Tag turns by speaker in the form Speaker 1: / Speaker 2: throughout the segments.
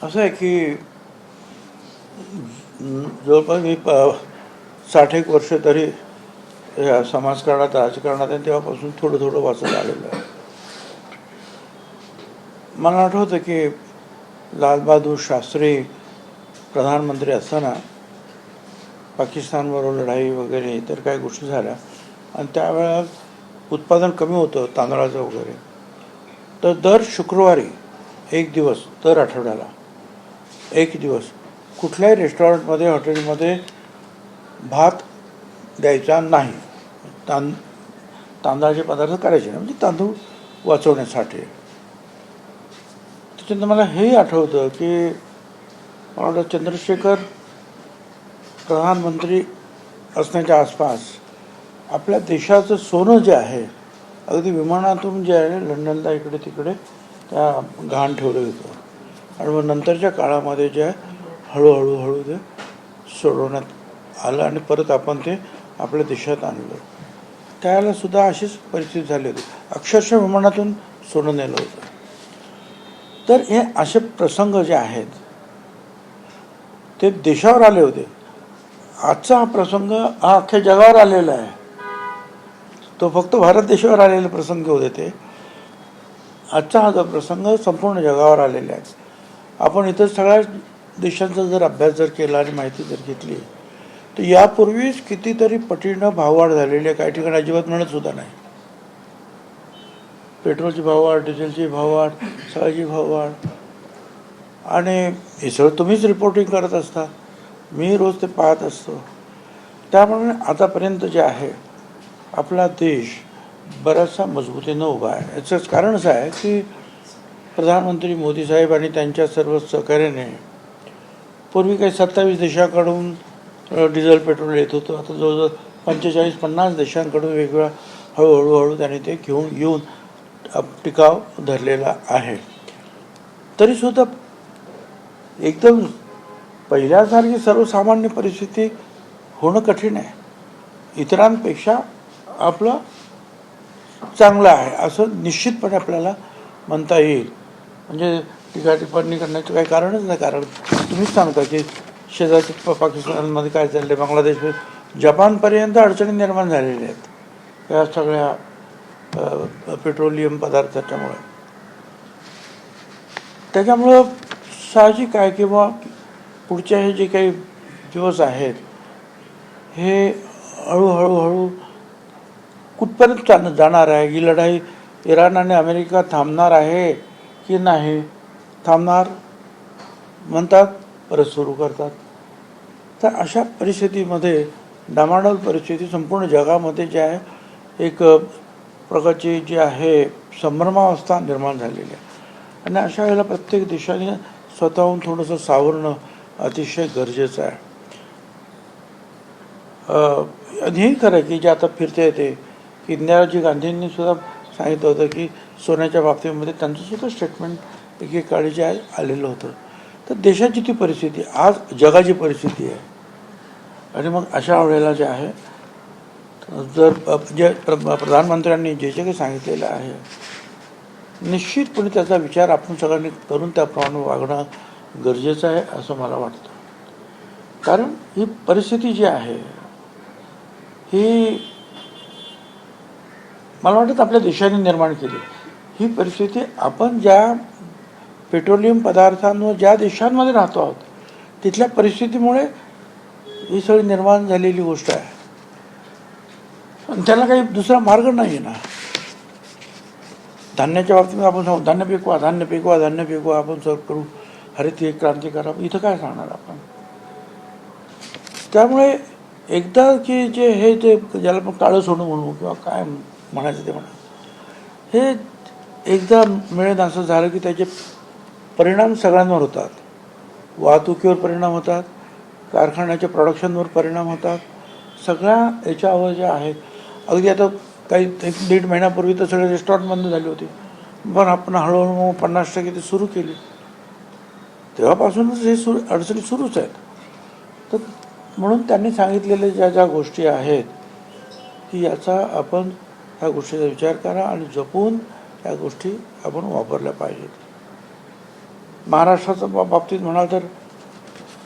Speaker 1: असं आहे की जवळपास मी 60 एक वर्ष तरी या समाजकारणात राजकारणात आहे, तेव्हापासून थोडं थोडं वाचत आलेलं आहे. मला आठवतं की लालबहादूर शास्त्री प्रधानमंत्री असताना पाकिस्तानबरोबर लढाई वगैरे इतर काही गोष्टी झाल्या आणि त्यावेळेला उत्पादन कमी होतं तांदळाचं वगैरे. तर दर शुक्रवारी एक दिवस, दर आठवड्याला एक दिवस कुठल्याही रेस्टॉरंटमध्ये हॉटेलमध्ये भात द्यायचा नाही. तांदळाचे पदार्थ करायचे नाही, म्हणजे तांदूळ वाचवण्यासाठी. त्याच्यानंतर मला हेही आठवतं की मला वाटतं चंद्रशेखर प्रधानमंत्री असण्याच्या आसपास आपल्या देशाचं सोनं जे आहे अगदी विमानातून जे आहे लंडनला इकडे तिकडे त्या गहाण ठेवलं होतं आणि मग नंतरच्या काळामध्ये जे आहे हळूहळू ते सोडवण्यात आलं आणि परत आपण ते आपल्या देशात आणलं. त्यावेळेला सुद्धा अशीच परिस्थिती झाली होती, अक्षरशः विमानातून सोनं नेलं होतं. तर हे असे प्रसंग जे आहेत ते देशावर आले होते. आजचा हा प्रसंग हा अख्ख्या जगावर आलेला आहे. तो फक्त भारत देशावर आलेले प्रसंग होते ते. आजचा हा जो प्रसंग संपूर्ण जगावर आलेला आहे. आपण इतर सगळ्या देशांचा जर अभ्यास जर केला आणि माहिती जर घेतली तर यापूर्वीच कितीतरी पटीनं भाववाढ झालेली आहे. काही ठिकाणी अजिबात म्हणत सुद्धा नाही. पेट्रोलची भाववाढ, डिझेलची भाववाढ, सगळ्याची भाववाढ, आणि हे सगळं तुम्हीच रिपोर्टिंग करत असता, मी रोज ते पाहत असतो. त्यामुळे आतापर्यंत जे आहे आपला देश बराचसा मजबूतीनं उभा आहे. याचंच कारण असं आहे की प्रधानमंत्री मोदी साहेब आणि त्यांच्या सर्व सहकार्याने पूर्वी काही 27 देशांकडून डिझेल पेट्रोल येत होतं. आता जवळजवळ 45-50 देशांकडून वेगवेगळ्या हळूहळू त्यांनी ते घेऊन येऊन टिकाव धरलेला आहे. तरीसुद्धा एकदम पहिल्यासारखी सर्वसामान्य परिस्थिती होणं कठीण आहे. इतरांपेक्षा आपलं चांगलं आहे असं निश्चितपणे आपल्याला म्हणता येईल. म्हणजे टीका टिप्पणी करण्याचं काही कारणच नाही. कारण तुम्हीच सांगता की शेजारच्या पाकिस्तानमध्ये काय चाललं आहे, बांगलादेश, जपानपर्यंत अडचणी निर्माण झालेल्या आहेत या सगळ्या पेट्रोलियम पदार्थाच्यामुळे. त्याच्यामुळं साहजिक आहे किंवा पुढच्या हे जे काही दिवस आहेत हे हळूहळू कुठपर्यंत जाणार आहे. ही लढाई इराण आणि अमेरिका थांबणार आहे की नाही, थांबणार म्हणतात परत सुरू करतात. तर अशा परिस्थितीमध्ये डामाडोल परिस्थिती संपूर्ण जगामध्ये जे आहे एक प्रकारची जी आहे संभ्रमावस्था निर्माण झालेली आहे. आणि अशा वेळेला प्रत्येक देशाने स्वतःहून थोडंसं सावरणं अतिशय गरजेचं आहे. आणि हेही खरं आहे की जे आता फिरते येते की इंदिराजी गांधींनी सुद्धा सांगितलं होतं की सोन्याच्या बाबतीमध्ये त्यांचंसुद्धा स्टेटमेंट एकेकाळी जे आहे आलेलं होतं. तर देशाची ती परिस्थिती आज जगाची परिस्थिती आहे. आणि मग अशा वेळेला जे आहे जर जे प्रधानमंत्र्यांनी जे जे काही सांगितलेलं आहे निश्चितपणे त्याचा विचार आपण सगळ्यांनी करून त्याप्रमाणे वागणं गरजेचं आहे असं मला वाटतं. कारण ही परिस्थिती जी आहे ही मला वाटतं आपल्या देशाने निर्माण केली. ही परिस्थिती आपण ज्या पेट्रोलियम पदार्थांवर ज्या देशांमध्ये राहतो आहोत तिथल्या परिस्थितीमुळे ही सगळी निर्माण झालेली गोष्ट आहे. आणि त्याला काही दुसरा मार्ग नाही ना. धान्याच्या बाबतीत आपण सांगू धान्य पिकवा, धान्य पिकवा, धान्य पिकवा, आपण सर्व करू, हरित क्रांती करा, इथं काय सांगणार आपण. त्यामुळे एकदा की जे हे जे ज्याला आपण काळं सोनं म्हणू किंवा काय म्हणायचं ते म्हणा, हे एकदा मिळेल असं झालं की त्याचे परिणाम सगळ्यांवर होतात. वाहतुकीवर परिणाम होतात, कारखान्याच्या प्रोडक्शनवर परिणाम होतात, सगळ्या याच्यावर जे आहेत. अगदी आता काही 1-1.5 महिन्यापूर्वी तर सगळे रेस्टॉरंट बंद झाले होते, पण आपण हळूहळू 50% ते सुरू केली. तेव्हापासूनच हे अडचणी सुरूच आहेत. तर म्हणून त्यांनी सांगितलेल्या ज्या ज्या गोष्टी आहेत की याचा आपण ह्या गोष्टीचा विचार करा आणि जपून त्या गोष्टी आपण वापरल्या पाहिजेत. महाराष्ट्राच्या बाबतीत म्हणाल तर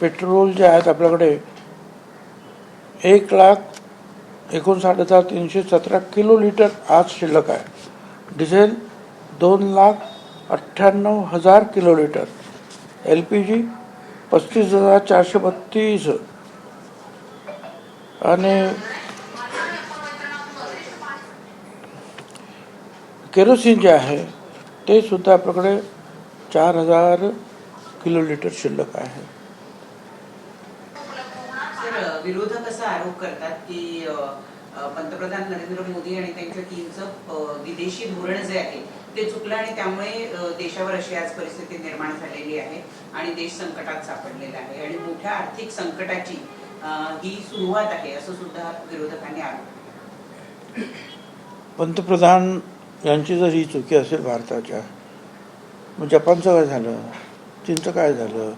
Speaker 1: पेट्रोल जे आहेत आपल्याकडे 1,59,317 किलो लिटर आज शिल्लक आहे. Diesel 2,98,000 kilo litre. LPG 35,432 आणि केरोसिन जे आहे ते सुद्धा आपल्याकडे 4,000 किलो लिटर शिल्लक आहे.
Speaker 2: विरोधक असा आरोप करतात की पंतप्रधान नरेंद्र मोदी आणि त्यांच्या टीमचं विदेशी धोरण जे आहे ते चुकलं आणि त्यामुळे देशावर अशी आज परिस्थिती निर्माण झालेली आहे आणि देश संकटात सापडलेला आहे आणि मोठ्या आर्थिक संकटाची ही सुरुवात आहे असं सुद्धा विरोधकांनी आरोप.
Speaker 1: पंतप्रधान यांची जर ही चुकी असेल भारताच्या, मग जपानचं काय झालं, चीनचं काय झालं,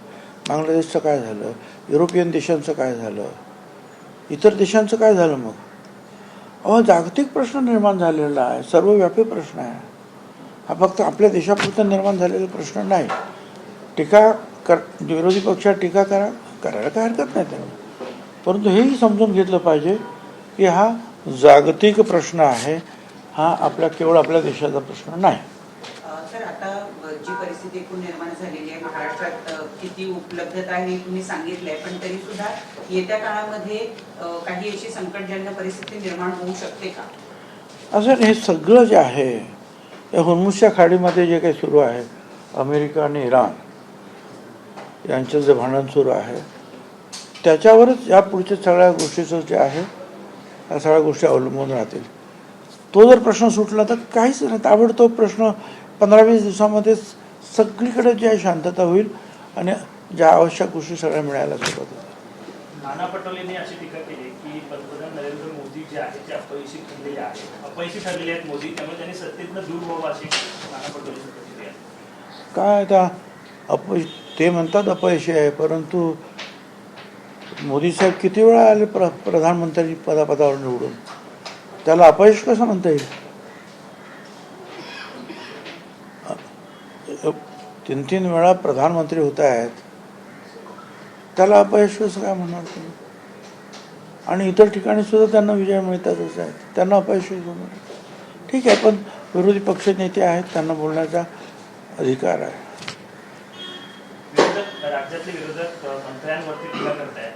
Speaker 1: बांगलादेशचं काय झालं, युरोपियन देशांचं काय झालं, इतर देशांचं काय झालं? मग जागतिक प्रश्न निर्माण झालेला आहे, सर्वव्यापी प्रश्न आहे. हा फक्त आपल्या देशापुरता निर्माण झालेला प्रश्न नाही. विरोधी पक्षात टीका करायला काय हरकत नाही त्यांना, परंतु हेही समजून घेतलं पाहिजे की हा जागतिक प्रश्न आहे, हा केवळ आपल्या देशाचा प्रश्न नाही.
Speaker 2: सर, आता जी परिस्थिती एकूण निर्माण झालेली आहे महाराष्ट्रात किती उपलब्धता आहे तुम्ही सांगितलंय, पण तरी सुद्धा येत्या काळामध्ये काही अशी संकटजन्य परिस्थिती निर्माण होऊ शकते का?
Speaker 1: असं हे सगळं जे आहे या होर्मुझच्या खाडीमध्ये जे काही सुरू आहे, अमेरिका आणि इराण यांचं जे भांडण सुरू आहे त्याच्यावरच या पुढच्या सगळ्या गोष्टीचं जे आहे या सगळ्या गोष्टी अवलंबून राहतील. तो जर प्रश्न सुटला तर काहीच नाही, ताबडतोब प्रश्न 15-20 दिवसामध्ये सगळीकडे जी आहे शांतता होईल आणि ज्या आवश्यक गोष्टी सगळ्या मिळायला सुरुवात होईल.
Speaker 3: नाना पटोलेंनी अशी टीका केली की पंतप्रधान नरेंद्र मोदी जे आहेत ते अपयशी ठरलेले आहेत मोदी, त्यामुळे त्यांनी सत्तेतनं दूर व्हावं अशी नाना पटोलेंची प्रतिक्रिया आहे.
Speaker 1: काय आता ते म्हणतात अपयशी आहे, परंतु मोदी साहेब किती वेळा आले प्रधानमंत्री पदावर निवडून, त्याला अपयश कसं म्हणता येईल? 3 वेळा प्रधानमंत्री होत आहेत, त्याला अपयश कसं काय म्हणणार तुम्ही? आणि इतर ठिकाणी सुद्धा त्यांना विजय मिळतातच आहेत, त्यांना अपयश होणार. ठीक आहे, पण विरोधी पक्ष नेते आहेत, त्यांना बोलण्याचा अधिकार आहे.
Speaker 3: राज्यातले विरोधक मंत्र्यांवरती टीका करतायत,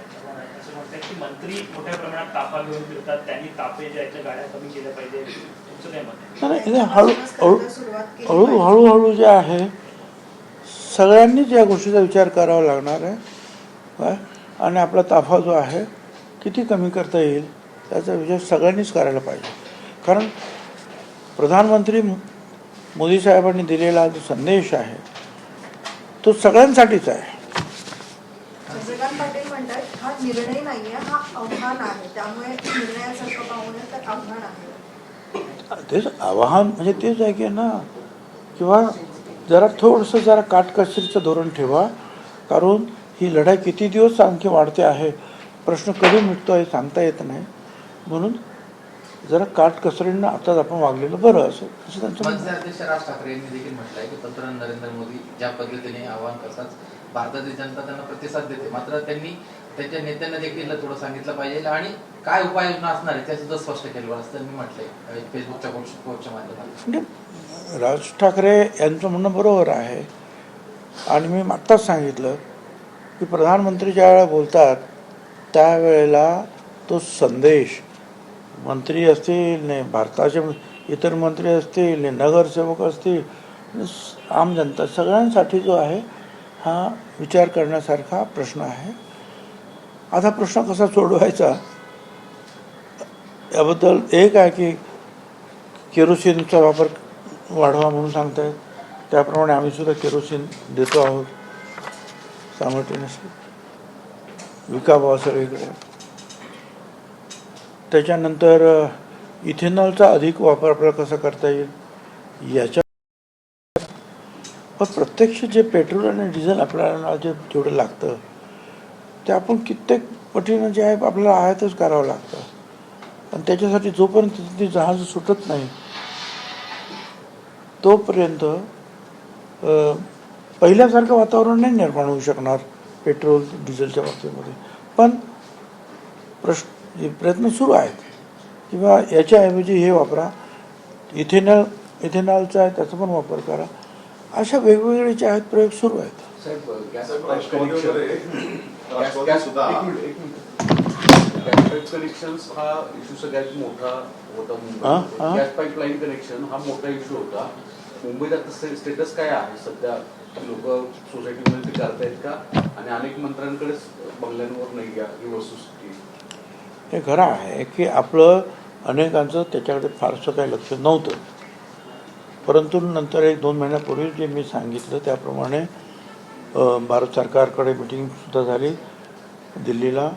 Speaker 3: असं म्हणतात की मंत्री मोठ्या प्रमाणात ताफा घेऊन फिरतात, त्यांनी तापे ज्या आहेत गाड्या कमी केल्या पाहिजे. तुमचं काय मत आहे?
Speaker 1: हळूहळू जे आहे सगळ्यांनीच या गोष्टीचा विचार करावा लागणार आहे आणि आपला ताफा जो आहे किती कमी करता येईल त्याचा विचार सगळ्यांनीच करायला पाहिजे. कारण प्रधानमंत्री मोदी साहेबांनी दिलेला जो संदेश आहे तो सगळ्यांसाठीच आहे.
Speaker 4: चंद्रकांत पाटील म्हणतात हा निर्णय नाहीये, हा आव्हान आहे, त्यामुळे निर्णयासारखं पाहू नये तर आव्हान आहे.
Speaker 1: तेच आव्हान म्हणजे तेच आहे की ना, किंवा जरा काटकसरीचं धोरण ठेवा, कारण ही लढाई किती दिवस आणखी वाढते आहे, प्रश्न कधी मिटतो आहे सांगता येत नाही. म्हणून जरा काटकसरीनं आताच आपण वागलेलं बरं असं त्यांचं.
Speaker 5: अध्यक्ष राज ठाकरे यांनी देखील म्हटलंय की पंतप्रधान नरेंद्र मोदी ज्या पद्धतीने आवाहन करतात भारताची जनता त्यांना प्रतिसाद देते, मात्र त्यांनी त्यांच्या नेत्यांना देखील थोडं सांगितलं पाहिजे आणि काय उपाययोजना असणार आहे त्या सुद्धा स्पष्ट केलं असं मी म्हटलंय फेसबुकच्या पोस्टच्या माध्यमातून.
Speaker 1: म्हणजे राज ठाकरे यांचं म्हणणं बरोबर आहे आणि मी आत्ताच सांगितलं की प्रधानमंत्री ज्या वेळेला बोलतात त्यावेळेला तो संदेश मंत्री असतील ने भारताचे इतर मंत्री असतील ने नगरसेवक असतील, आम जनता सगळ्यांसाठी जो आहे हा विचार करण्यासारखा प्रश्न आहे. आता प्रश्न कसा सोडवायचा याबद्दल एक आहे की केरोसिनचा वापर वाढवा म्हणून सांगतायत, त्याप्रमाणे आम्ही सुद्धा केरोसिन देतो आहोत सायमल्टेनियसली, विकावं सगळीकडे. त्याच्यानंतर इथेनॉलचा अधिक वापर आपल्याला कसा करता येईल याच्या, पण प्रत्यक्ष जे पेट्रोल आणि डिझेल आपल्याला जेवढं लागतं ते आपण कित्येक पटीनं जे आहे आपल्याला आयातच करावं लागतं. आणि त्याच्यासाठी जोपर्यंत ती जहाज सुटत नाही तोपर्यंत पहिल्यासारखं वातावरण नाही निर्माण होऊ शकणार पेट्रोल डिझेलच्या बाबतीमध्ये. पण प्रयत्न सुरू आहेत किंवा याच्याऐवजी हे वापरा, इथेनॉलचा आहे त्याचा पण वापर करा, अशा वेगवेगळे जे आहेत प्रयोग सुरू आहेत.
Speaker 6: साहेब, गॅस पाईप कनेक्शन्स हा इश्यू सगळ्यात मोठा होता मुंबईत. गॅस पाईपलाईन कनेक्शन हा मोठा इश्यू होता मुंबईत. आता स्टेटस काय आहे सध्या? लोक सोसायटीमध्ये ते करतायत का? आणि अनेक मंत्र्यांकडेच बंगल्यांवर नाही घ्या ही वस्तुस्थिती.
Speaker 1: हे खरं आहे की आपलं अनेकांचं त्याच्याकडे फारसं काही लक्ष नव्हतं, परंतु नंतर 1-2 महिन्यापूर्वी जे मी सांगितलं त्याप्रमाणे भारत सरकारकडे मिटिंगसुद्धा झाली दिल्लीला,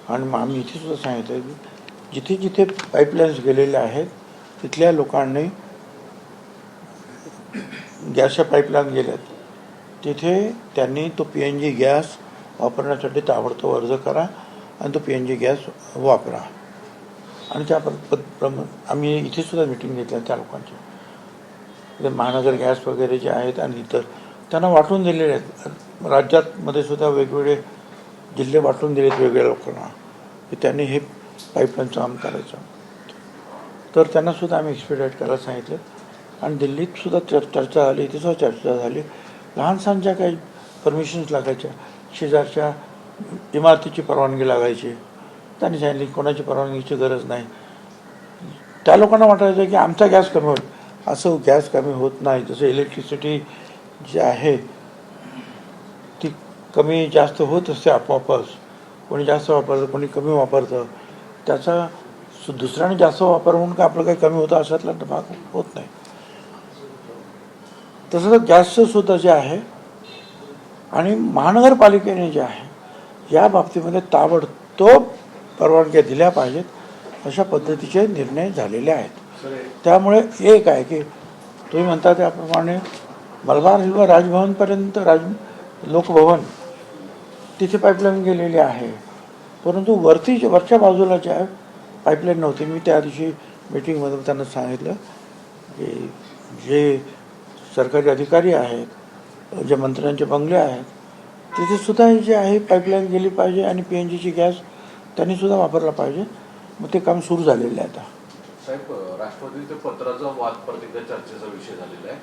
Speaker 1: आणि मग आम्ही इथे सुद्धा सांगितलं की जिथे जिथे पाईपलाईन्स गेलेल्या आहेत तिथल्या लोकांनी, गॅसच्या पाईपलाईन गेल्यात तिथे त्यांनी तो PNG गॅस वापरण्यासाठी ताबडतोब अर्ज करा आणि तो PNG गॅस वापरा. आणि त्या आम्ही इथे सुद्धा मिटिंग घेतल्या त्या लोकांच्या, महानगर गॅस वगैरे जे आहेत आणि इतर त्यांना वाटून दिलेले आहेत. राज्यातमध्ये सुद्धा वेगवेगळे जिल्हे वाटून दिलेत वेगवेगळ्या लोकांना की त्यांनी हे पाईपलाईनचं काम करायचं. तर त्यांना सुद्धा आम्ही एक्सपिडाईट करायला सांगितलं. आणि दिल्लीत सुद्धा चर्चा झाली, इथे सुद्धा चर्चा झाली. लहानसहानच्या काही परमिशन्स लागायच्या, शेजारच्या इमारतीची परवानगी लागायची, त्यांनी सांगितली कोणाची परवानगीची गरज नाही. त्या लोकांना वाटायचं की आमचा गॅस कमी होईल. असं गॅस कमी होत नाही. जसं इलेक्ट्रिसिटी जी आहे ती कमी जास्त होत असते आपोआपच. कोणी जास्त वापरतं, कोणी कमी वापरतं. त्याचा दुसऱ्याने जास्त वापर म्हणून का आपलं काही कमी होतं अशातला भाग होत नाही. तसं गॅसचं सुद्धा जे आहे आणि महानगरपालिकेने जे आहे या बाबतीमध्ये ताबडतोब परवानग्या दिल्या पाहिजेत अशा पद्धतीचे निर्णय झालेले आहेत. त्यामुळे एक आहे की तुम्ही म्हणता त्याप्रमाणे मलबार हिल राजभवनपर्यंत लोकभवन तिथे पाईपलाईन गेलेली आहे, परंतु वरच्या बाजूला जे आहे पाईपलाईन नव्हती. मी त्या दिवशी मीटिंगमध्ये त्यांना सांगितलं की जे सरकारी अधिकारी आहेत, जे मंत्र्यांचे बंगले आहेत, तिथे सुद्धा जे आहे पाईपलाईन गेली पाहिजे आणि PNGची गॅस त्यांनी सुद्धा वापरला पाहिजे. मग ते काम सुरू झालेलं आहे आता.
Speaker 6: साहेब, राष्ट्रवादीच्या पत्राचा वाद परत एकदा चर्चेचा विषय झालेला आहे.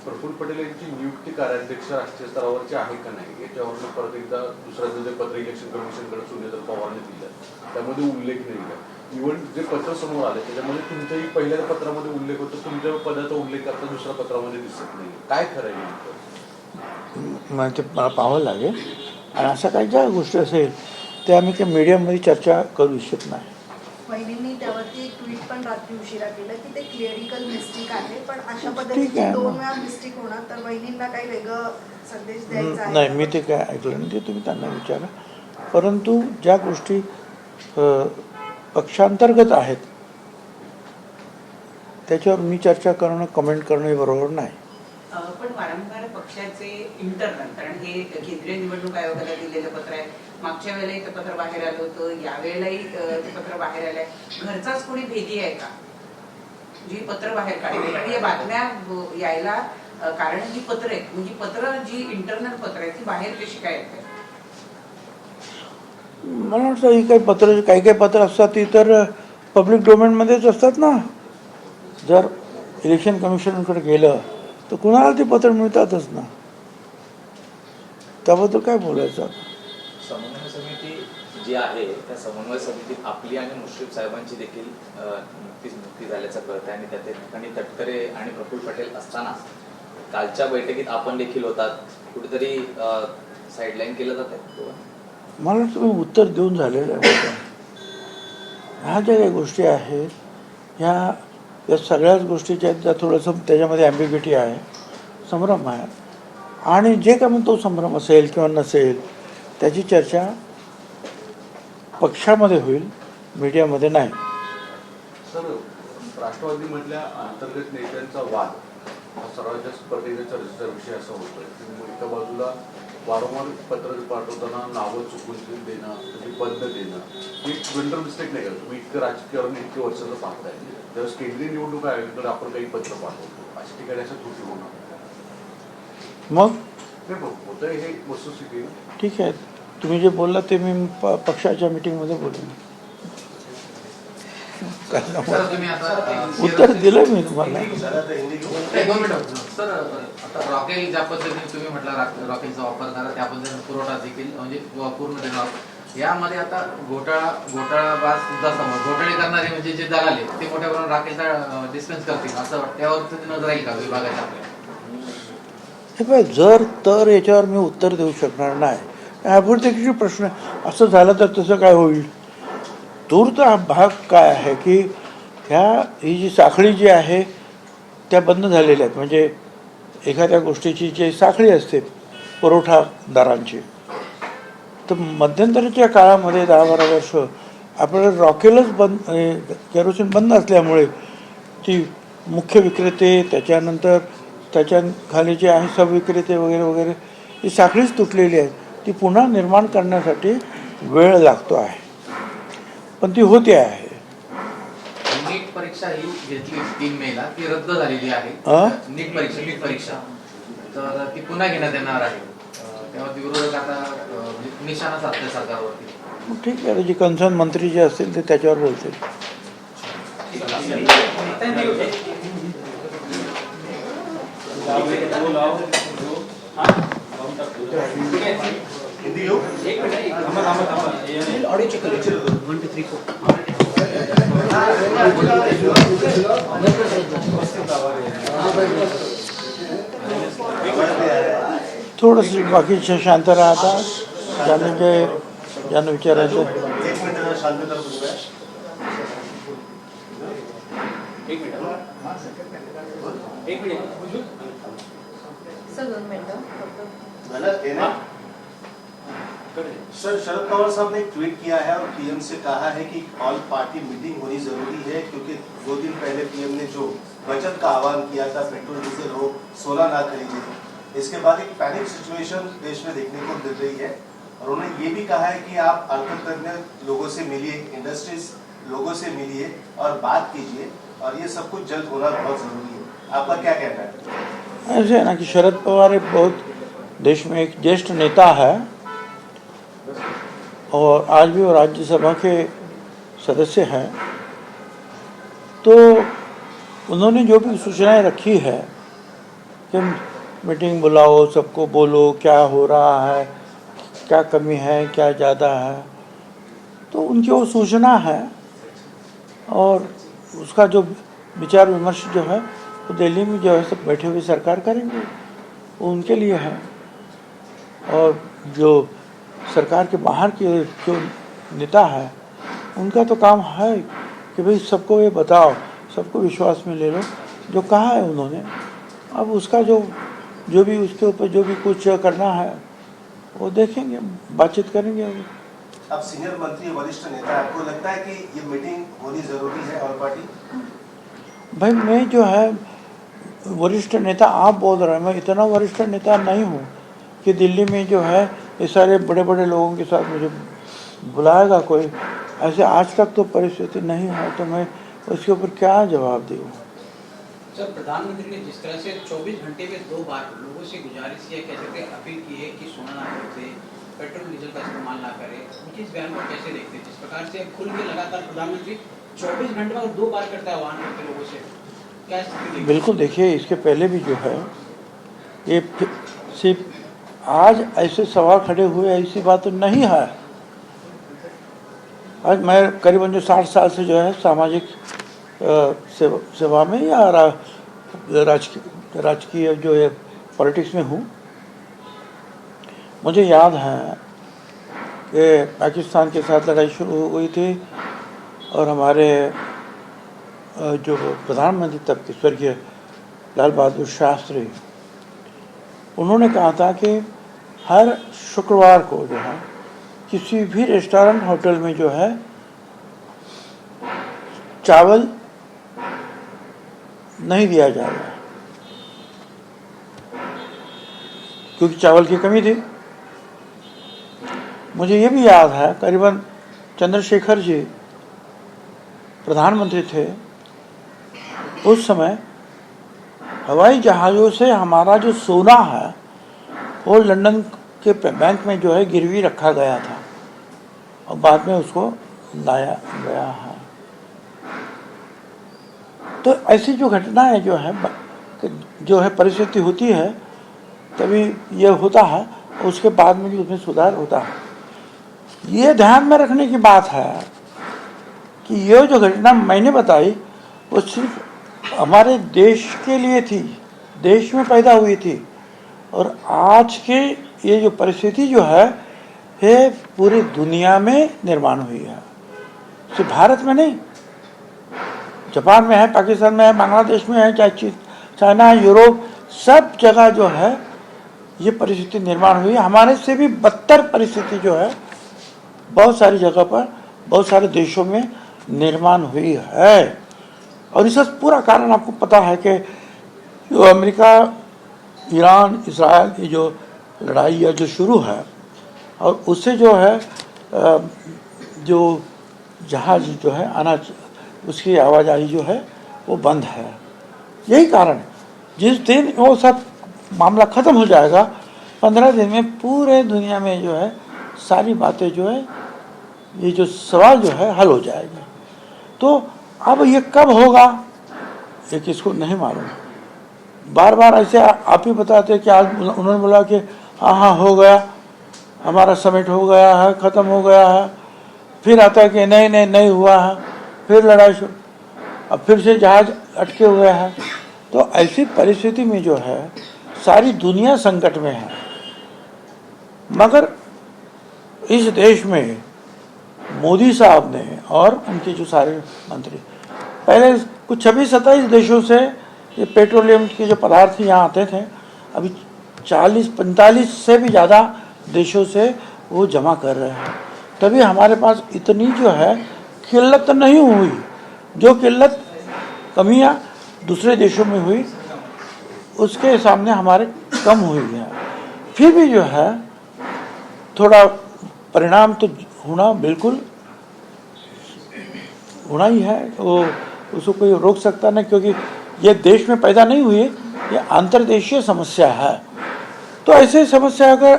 Speaker 6: प्रफुल्ल पटेल यांची नियुक्ती कार्याध्यक्ष राष्ट्रीय स्तरावरची आहे का नाही याच्यावरून परत एकदा दुसऱ्या जे पत्र इलेक्शन कमिशनकडे सुनेत्र पवारने दिलं त्यामध्ये उल्लेख नाही आहे. इव्हन जे पत्र समोर आले त्याच्यामध्ये तुमच्याही पहिल्या पत्रामध्ये उल्लेख होतो, तुमच्या पदाचा उल्लेख आता दुसऱ्या पत्रामध्ये दिसत नाही. काय खरं आहे?
Speaker 1: म्हणजे ते मला पाहावं लागेल. आणि अशा काही ज्या गोष्टी असेल त्या आम्ही त्या मीडियामध्ये चर्चा करू इच्छित नाही.
Speaker 4: वहिनींनी त्यावरती एक ट्विट पण रात्री उशिरा केलं की ते क्लिअरिकल मिस्टेक आहे, पण अशा
Speaker 1: ठीक
Speaker 4: पद्धतीची
Speaker 1: आहे.
Speaker 4: 2 वेळा मिस्टेक होणार तर वहिनींना काही वेगळं संदेश द्यायचा आहे
Speaker 1: नाही,
Speaker 4: का?
Speaker 1: मी ते काय ऐकलं नाही, ते तुम्ही त्यांना विचारा. परंतु ज्या गोष्टी पक्षांतर्गत आहेत त्याच्यावर मी चर्चा करणं, कमेंट करणं हे बरोबर नाही.
Speaker 2: पण वारंवार पक्षाचे इंटरनल, कारण हे केंद्रीय निवडणूक आयोगाला दिलेलं पत्र आहे, मागच्या वेळेलाही ते पत्र बाहेर आलं होतं, यावेळेलाही ते पत्र बाहेर आलंय. घरचाच कोणी भेदी आहे का जी पत्र बाहेर काढली? कारण या बातम्या यायला कारण ही पत्र आहेत, म्हणजे पत्र जी इंटरनल पत्र आहेत ती बाहेर कशी काय येत?
Speaker 1: मला वाटतं ही काही काही पत्र असतात ती तर पब्लिक डोमेनमध्येच असतात ना. जर इलेक्शन कमिशनकडे गेलं तर कुणाला ते पत्र मिळतातच ना. त्याबद्दल काय बोलायचं?
Speaker 7: समन्वय समिती जी आहे त्या समन्वय समितीत आपली आणि मुश्रीफ साहेबांची देखील नुकतीच मुक्ती झाल्याचं कळतं आणि त्या ठिकाणी तटकरे आणि प्रफुल्ल पटेल असताना कालच्या बैठकीत आपण देखील होतात, कुठेतरी साईडलाईन केलं जात आहे.
Speaker 1: मला वाटतं तुम्ही उत्तर देऊन झालेलं आहे. ह्या ज्या काही गोष्टी आहेत ह्या सगळ्याच गोष्टी ज्या आहेत त्या थोडंसं त्याच्यामध्ये ॲम्बिग्युटी आहे, संभ्रम आहे. आणि जे काय तो संभ्रम असेल किंवा नसेल त्याची चर्चा पक्षामध्ये होईल, मीडियामध्ये नाही.
Speaker 6: सर, राष्ट्रवादीमधल्या अंतर्गत नेत्यांचा वाद हा सर्वांच्या स्पर्धेच्या चर्चेचा विषय असा होतोय की एका बाजूला वारंवार पत्र पाठवताना नावं चुकून देणं, त्याची पद्धत देणं ही जनरल मिस्टेक नाही का? तुम्ही इतकं राजकारण इतके वर्षाचं पाहताय, त्यावेळेस केंद्रीय निवडणूक आयोगाकडे आपण काही पत्र पाठवतो, अशा ठिकाणी असं त्रुटी होणार.
Speaker 1: मग
Speaker 6: नाही पण होतंय हे वस्तुस्थिती आहे.
Speaker 1: ठीक आहे, तुम्ही जे बोलला ते मी पक्षाच्या मीटिंगमध्ये बोलेन.
Speaker 5: सर तुम्ही आता
Speaker 1: उत्तर दिलं मी तुम्हाला.
Speaker 5: एक 2 मिनिटं सर, आता रॉकेल ज्या पद्धतीने तुम्ही म्हटला रॉकेलचा वापर करा, त्या पद्धतीने पुरवठा देखील म्हणजे पूर्ण देणार. यामध्ये आता घोटाळाबाज सुद्धा समोर घोटाळे करणारे म्हणजे जे दलाल आहेत ते मोठ्या प्रमाणात राखेलचा डिस्पेन्स करतील असं वाटतं. त्यावर नजर राहील का विभागाच्या आपल्या?
Speaker 1: हे पाय, जर तर याच्यावर मी उत्तर देऊ शकणार नाही. ॲब्रोटेक्सचे प्रश्न असं झालं तर तसं काय होईल. तूर्त हा भाग काय आहे की ही जी साखळी जी आहे त्या बंद झालेल्या आहेत. म्हणजे एखाद्या गोष्टीची जी साखळी असते पुरवठादारांची, तर मध्यंतरीच्या काळामध्ये 10-12 वर्ष आपल्याला रॉकेलच बंद, केरोसिन बंद असल्यामुळे ती मुख्य विक्रेते, त्याच्यानंतर त्याच्या खाली जे आहे सबविक्रेते वगैरे वगैरे, ही साखळीच तुटलेली आहे. ती पुन्हा निर्माण करण्यासाठी वेळ लागतो आहे, पण ती होते आहे.
Speaker 5: नीट परीक्षा ही घेतली 3 मेला, ती रद्द झालेली आहे. नीट परीक्षा तर ती पुन्हा घेण्यात येणार आहे. त्यावरती विरोधक आता निशाणा साधते सरकारवरती.
Speaker 1: मग ठीक आहे, जी कन्सर्न मंत्री जे असतील ते त्याच्यावर बोलतील. थोडंसं बाकी शांत राहता, ज्यांना विचारायचं.
Speaker 4: सर 2 मिनिटं
Speaker 8: सर, शरद पवार साहब ने एक ट्वीट किया है और पीएम से कहा है कि ऑल पार्टी मीटिंग होनी जरूरी है, क्योंकि 2 दिन पहले पीएम ने जो बचत का आह्वान किया था, पेट्रोल डीजल हो 16 ना खरीदिए, इसके बाद एक पैनिक सिचुएशन देश में देखने को मिल रही है. और उन्होंने ये भी कहा है कि आप अर्थतज्ञ लोगों से मिलिए, इंडस्ट्रीज लोगों से मिलिए और बात कीजिए, और ये सब कुछ जल्द होना बहुत जरूरी है. आपका क्या कहना है?
Speaker 1: ऐसे है ना कि शरद पवार एक बहुत देश में एक ज्येष्ठ नेता है और आज भी वो राज्यसभा के सदस्य हैं. तो उन्होंने जो भी सूचनाएं रखी है कि मीटिंग बुलाओ, सबको बोलो क्या हो रहा है, क्या कमी है, क्या ज़्यादा है, तो उनकी वो सूचना है. और उसका जो विचार विमर्श जो है वो दिल्ली में जो है सब बैठे हुए सरकार करेंगे, वो उनके लिए है. और जो सरकार के बाहर के जो नेता है उनका तो काम है कि भाई सबको ये बताओ, सबको विश्वास में ले लो जो कहा है उन्होंने. अब उसका जो भी उसके ऊपर जो भी कुछ करना है वो देखेंगे, बातचीत करेंगे.
Speaker 8: आप सीनियर मंत्री, वरिष्ठ नेता, आपको लगता है कि ये मीटिंग होनी जरूरी है ऑल पार्टी?
Speaker 1: भाई मैं जो है वरिष्ठ नेता आप बोल रहे हैं, मैं इतना वरिष्ठ नेता नहीं हूँ कि दिल्ली में जो है ये सारे बड़े बड़े लोगों के साथ मुझे बुलाएगा कोई. ऐसे आज तक तो परिस्थिति नहीं है, तो मैं उसके ऊपर क्या जवाब दूँ.
Speaker 9: सर, प्रधानमंत्री ने जिस तरह से 24 घंटे में 2 बार लोगों से गुजारिश की है, कह सकते अपील की है कि सोना ना खरीदे, पेट्रोल डीजल का इस्तेमाल ना करें, उनके इस बयान को कैसे देखते हैं? जिस प्रकार से खुल के लगातार प्रधानमंत्री 24 घंटे में 2 बार करता है आह्वान करते लोगों से, क्या स्थिति? बिल्कुल,
Speaker 1: देखिए इसके पहले भी जो है ये सिर्फ आज ऐसे सवाल खड़े हुए ऐसी बात तो नहीं है. आज मैं करीबन जो 60 साल से जो है सामाजिक सेवा में या राजकीय जो है पॉलिटिक्स में हूँ. मुझे याद है कि पाकिस्तान के साथ लड़ाई शुरू हो गई थी और हमारे जो प्रधानमंत्री तब के स्वर्गीय लाल बहादुर शास्त्री, उन्होंने कहा था कि हर शुक्रवार को जो है किसी भी रेस्टोरेंट होटल में जो है चावल नहीं दिया जाएगा, क्योंकि चावल की कमी थी. मुझे ये भी याद है करीबन चंद्रशेखर जी प्रधानमंत्री थे उस समय, हवाई जहाज़ों से हमारा जो सोना है वो लंदन के बैंक में जो है गिरवी रखा गया था और बाद में उसको लाया गया है। तो ऐसी जो घटनाएं जो है परिस्थिति होती है तभी ये होता है, उसके बाद में भी उसमें सुधार होता है। ये ध्यान में रखने की बात है कि ये जो घटना मैंने बताई वो सिर्फ हमारे देश के लिए थी, देश में पैदा हुई थी, और आज के ये जो परिस्थिति जो है ये पूरी दुनिया में निर्माण हुई है, सिर्फ भारत में नहीं। जापान में है, पाकिस्तान में है, बांग्लादेश में है, चाहे चाइना, यूरोप, सब जगह जो है ये परिस्थिति निर्माण हुई है। हमारे से भी बदतर परिस्थिति जो है बहुत सारी जगह पर, बहुत सारे देशों में निर्माण हुई है। और इसका पूरा कारण आपको पता है कि जो अमेरिका, ईरान, इसराइल की जो लड़ाई है जो शुरू है, और उससे जो है जो जहाज जो है आना, उसकी आवाजाही जो है वो बंद है। यही कारण है। जिस दिन वो सब मामला ख़त्म हो जाएगा 15 दिन में पूरे दुनिया में जो है सारी बातें जो है, ये जो सवाल जो है हल हो जाएगा। तो अब ये कब होगा ये किसको नहीं मालूम। बार बार ऐसे आप ही बताते कि आज उन्होंने बोला कि हाँ हो गया, हमारा समिट हो गया है, ख़त्म हो गया है, फिर आता है कि नहीं हुआ है, फिर लड़ाई शुरू, अब फिर से जहाज अटके हुए हैं। तो ऐसी परिस्थिति में जो है सारी दुनिया संकट में है, मगर इस देश में मोदी साहब ने और उनके जो सारे मंत्री, पहले कुछ 26-27 देशों से ये पेट्रोलियम के जो पदार्थ यहाँ आते थे, अभी 40-45 से भी ज़्यादा देशों से वो जमा कर रहे हैं। तभी हमारे पास इतनी जो है किल्लत नहीं हुई। जो किल्लत कमियाँ दूसरे देशों में हुई उसके सामने हमारे कम हुई है। फिर भी जो है थोड़ा परिणाम तो होना बिल्कुल होना ही है, वो उसको कोई रोक सकता नहीं, क्योंकि ये देश में पैदा नहीं हुई, ये अंतर्देशीय समस्या है। तो ऐसे समस्या का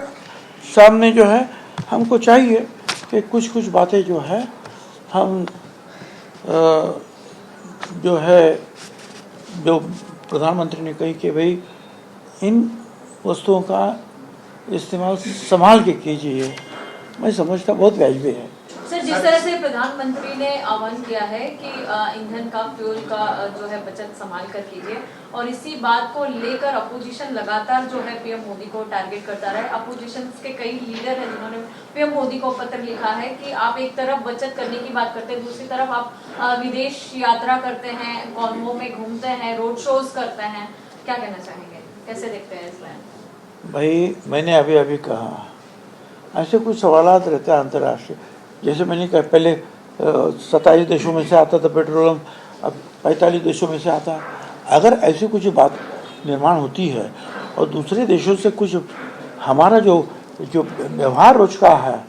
Speaker 1: सामने जो है हमको चाहिए कि कुछ बातें जो है हम जो है जो प्रधानमंत्री ने कही कि भाई इन वस्तुओं का इस्तेमाल संभाल के कीजिए, मैं समझता बहुत वाजिब है।
Speaker 10: सर, जिस तरह से प्रधानमंत्री ने आह्वान किया है कि ईंधन का, फ्यूल का जो है बचत संभाल कर कीजिए, और इसी बात को लेकर अपोजिशन लगातार जो है पीएम मोदी को टारगेट करता रहा है। अपोजिशन के कई लीडर हैं जिन्होंने पीएम मोदी को पत्र लिखा है कि आप एक तरफ बचत करने की बात करते हैं, दूसरी तरफ आप विदेश यात्रा करते हैं, कॉन्वो में घूमते हैं, रोड शोज करते हैं। क्या कहना चाहेंगे, कैसे देखते हैं इसमें?
Speaker 1: भाई मैंने अभी कहा ऐसे कुछ सवालात रहते हैं अंतर्राष्ट्रीय, जैसे मैंने कहा पहले 27 देशों में से आता था पेट्रोलियम, अब 45 देशों में से आता है। अगर ऐसी कुछ बात निर्माण होती है और दूसरे देशों से कुछ हमारा जो व्यवहार रोज का है,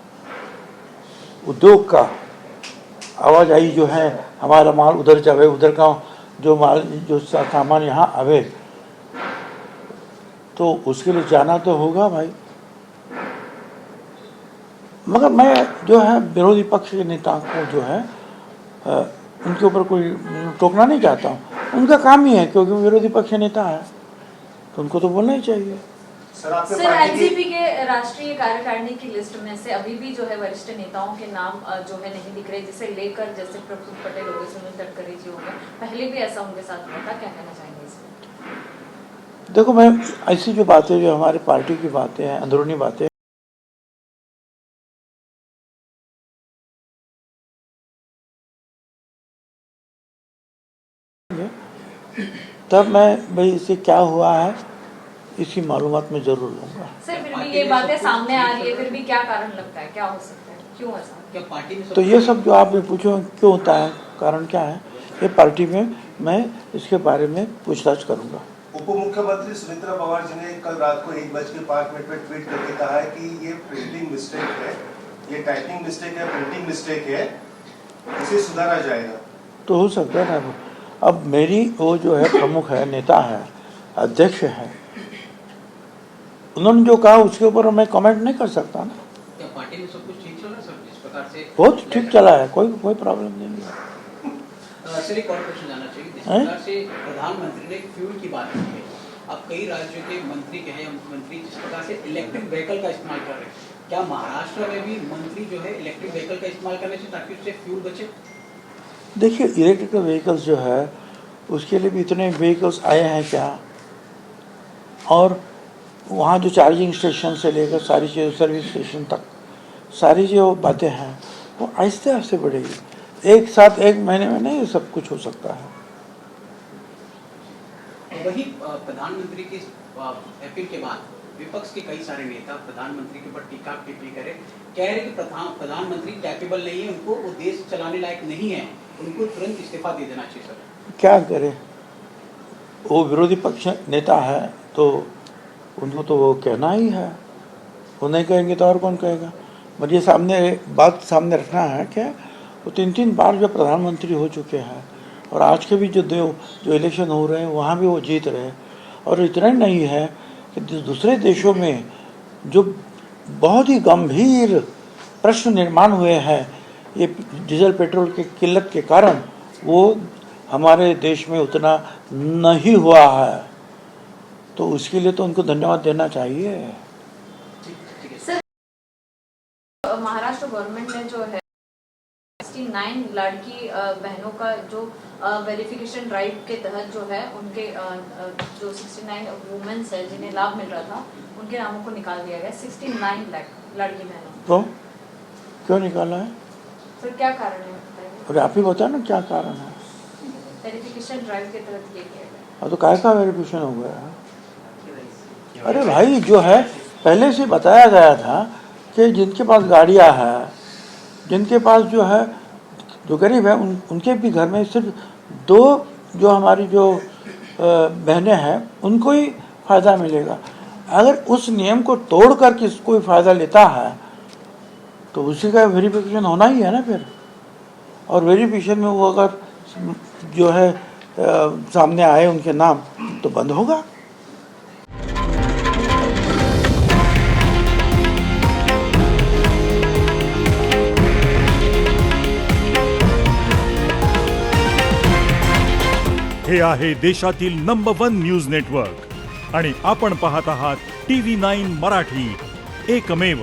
Speaker 1: उद्योग का, आवाजाही जो है, हमारा माल उधर जावे, उधर का जो माल जो सामान यहाँ आवे, तो उसके लिए जाना तो होगा भाई। मगर मैं जो है विरोधी पक्ष के नेता को जो है उनके ऊपर कोई टोकना नहीं चाहता हूँ, उनका काम ही है, क्योंकि वो विरोधी पक्ष के नेता है तो उनको तो बोलना ही चाहिए।
Speaker 10: सर, एनसीपी के राष्ट्रीय कार्यकारिणी की लिस्ट में से अभी भी जो है वरिष्ठ नेताओं के नाम जो है नहीं दिख रहे, जिसे लेकर जैसे प्रफुल्ल पटेल हो गए, सुनील तटकरे जी हो गए, पहले भी ऐसा उनके साथ हुआ था, क्या कहना चाहेंगे इसमें?
Speaker 1: देखो, मैं ऐसी जो बातें जो हमारी पार्टी की बातें हैं, अंदरूनी बातें, तब मैं भाई इसे क्या हुआ है इसकी मालूमात में जरूर लूंगा।
Speaker 10: सर, फिर भी ये बातें सामने आ रही है, फिर भी क्या कारण लगता है, क्या हो सकता है, क्यों ऐसा?
Speaker 9: क्या पार्टी में
Speaker 1: तो ये सब जो आपने पूछो क्यों होता है, कारण क्या है, ये पार्टी में मैं इसके बारे में पूछताछ करूंगा।
Speaker 8: उप मुख्यमंत्री सुमित्रा पवार जी ने कल रात को 1:05 पे ट्वीट करके कहा है कि ये प्रिंटिंग मिस्टेक है, ये टाइपिंग मिस्टेक है, प्रिंटिंग मिस्टेक है, इसे सुधारा जाएगा।
Speaker 1: तो हो सकता है ना। अब मेरी वो जो है प्रमुख है, नेता है, अध्यक्ष है, उन्होंने जो कहा उसके ऊपर मैं कमेंट नहीं कर सकता ना।
Speaker 9: क्या पार्टी में सब कुछ ठीक चल रहा है सर, जिस प्रकार से
Speaker 1: बहुत ठीक चला है, कोई प्रॉब्लम नहीं है।
Speaker 9: सर एक और क्वेश्चन जानना चाहिए, जिस प्रकार से प्रधानमंत्री ने फ्यूल की बात की है, अब कई राज्यों के मंत्री कहे या मुख्यमंत्री जिस प्रकार से इलेक्ट्रिक व्हीकल का इस्तेमाल कर रहे हैं, क्या महाराष्ट्र में भी मंत्री जो है इलेक्ट्रिक व्हीकल का इस्तेमाल करने से ताकि उससे फ्यूल बचे?
Speaker 1: देखिए इलेक्ट्रिकल व्हीकल्स जो है उसके लिए भी इतने व्हीकल्स आए हैं क्या, और वहाँ जो चार्जिंग स्टेशन से लेकर सारी चीज़ें सर्विस स्टेशन तक सारी जो बातें हैं वो आहिस्ते आहिस्ते बढ़ेगी, एक साथ एक महीने में नहीं सब कुछ हो सकता है।
Speaker 9: वही प्रधानमंत्री की अपील के बाद विपक्ष के कई सारे नेता प्रधानमंत्री के ऊपर टीका टिप्पणी करे, कह रहे कि प्रधानमंत्री कैपेबल नहीं है, उनको वो देश चलाने लायक नहीं है, उनको तुरंत इस्तीफा दे देना चाहिए। सर
Speaker 1: क्या करे, वो विरोधी पक्ष नेता है तो उनको तो वो कहना ही है, वो नहीं कहेंगे तो और कौन कहेगा। मुझे बात सामने रखना है कि वो 3 बार जो प्रधानमंत्री हो चुके हैं और आज के भी जो इलेक्शन हो रहे हैं वहाँ भी वो जीत रहे हैं। और इतना ही नहीं है कि दूसरे देशों में जो बहुत ही गंभीर प्रश्न निर्माण हुए हैं ये डीजल पेट्रोल की किल्लत के कारण, वो हमारे देश में उतना नहीं हुआ है, तो उसके लिए तो उनको धन्यवाद देना चाहिए।
Speaker 10: सर महाराष्ट्र गवर्नमेंट ने जो है 69 लड़की बहनों का जो वेरिफिकेशन ड्राइव के तहत जो है उनके जो 69 वुमेन्स है जिन्हें लाभ मिल रहा था उनके नामों को निकाल दिया गया, 69 लाख लड़की बहनों।
Speaker 1: तो क्यों निकाला है
Speaker 10: सर, क्या कारण है बताइए?
Speaker 1: और आप ही बताओ ना क्या कारण है।
Speaker 10: वेरिफिकेशन ड्राइव के तहत ये किया गया।
Speaker 1: अब तो काय का वेरिफिकेशन हो गया। अरे भाई जो है पहले से बताया गया था कि जिनके पास गाड़ियां हैं, जिनके पास जो है जो गरीब है उनके भी घर में सिर्फ 2 जो हमारी जो बहनें हैं उनको ही फ़ायदा मिलेगा। अगर उस नियम को तोड़ कर किसी कोई फ़ायदा लेता है तो उसी का वेरिफिकेशन होना ही है ना फिर। और वेरिफिकेशन में वो अगर जो है सामने आए उनके नाम तो बंद होगा।
Speaker 11: हे आहे देशातील नंबर 1 न्यूज नेटवर्क आणि आपण पाहत आहात TV9 मराठी, एकमेव।